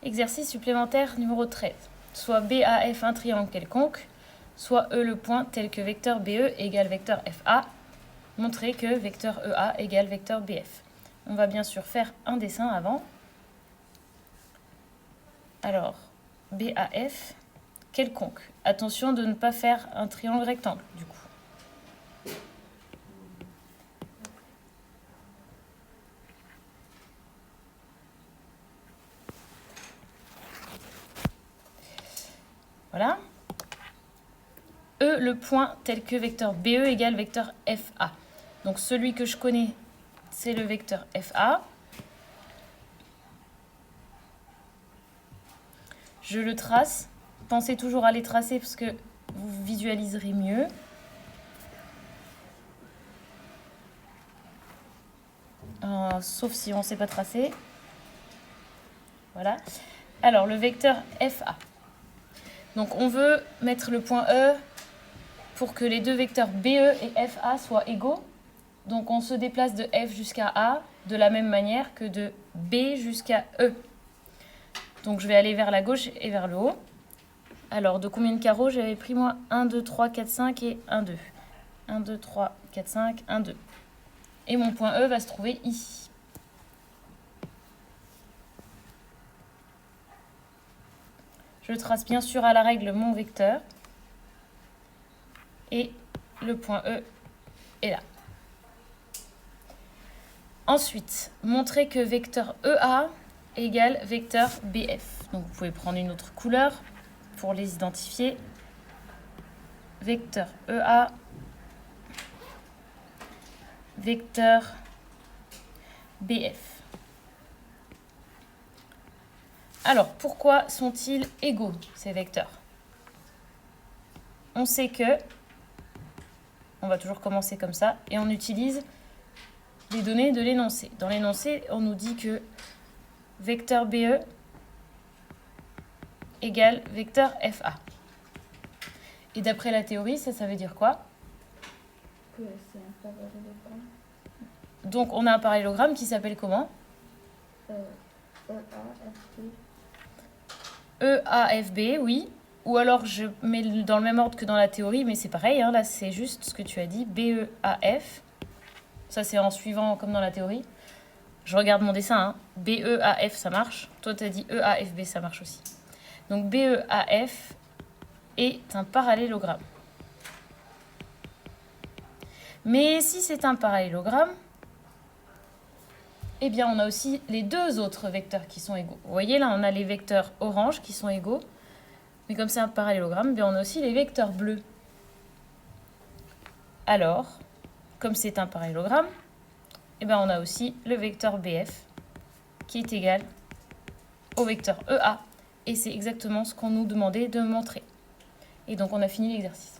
Exercice supplémentaire numéro 13. Soit BAF un triangle quelconque, soit E le point tel que vecteur BE égale vecteur FA. Montrer que vecteur EA égale vecteur BF. On va bien sûr faire un dessin avant. Alors, BAF quelconque. Attention de ne pas faire un triangle rectangle, du coup. Voilà. E le point tel que vecteur BE égale vecteur FA. Donc celui que je connais, c'est le vecteur FA. Je le trace. Pensez toujours à les tracer parce que vous visualiserez mieux. Sauf si on ne sait pas tracer. Voilà. Alors, le vecteur FA. Donc, on veut mettre le point E pour que les deux vecteurs BE et FA soient égaux. Donc, on se déplace de F jusqu'à A de la même manière que de B jusqu'à E. Donc, je vais aller vers la gauche et vers le haut. Alors, de combien de carreaux j'avais pris moi 1, 2, 3, 4, 5 et 1, 2. 1, 2, 3, 4, 5, 1, 2. Et mon point E va se trouver ici. Je trace bien sûr à la règle mon vecteur. Et le point E est là. Ensuite, montrer que vecteur EA égale vecteur BF. Donc vous pouvez prendre une autre couleur pour les identifier. Vecteur EA, vecteur BF. Alors, pourquoi sont-ils égaux, ces vecteurs? On sait que, on va toujours commencer comme ça, et on utilise les données de l'énoncé. Dans l'énoncé, on nous dit que vecteur BE égale vecteur FA. Et d'après la théorie, ça veut dire quoi? Que c'est un parallélogramme. Donc, on a un parallélogramme qui s'appelle comment? EAFB, oui. Ou alors, je mets dans le même ordre que dans la théorie, mais c'est pareil, hein, là, c'est juste ce que tu as dit, BEAF. Ça, c'est en suivant comme dans la théorie. Je regarde mon dessin, hein. BEAF, ça marche. Toi, tu as dit EAFB, ça marche aussi. Donc, BEAF est un parallélogramme. Mais si c'est un parallélogramme, eh bien, on a aussi les deux autres vecteurs qui sont égaux. Vous voyez, là, on a les vecteurs orange qui sont égaux. Mais comme c'est un parallélogramme, bien, on a aussi les vecteurs bleus. Alors, comme c'est un parallélogramme, eh bien, on a aussi le vecteur BF qui est égal au vecteur EA. Et c'est exactement ce qu'on nous demandait de montrer. Et donc, on a fini l'exercice.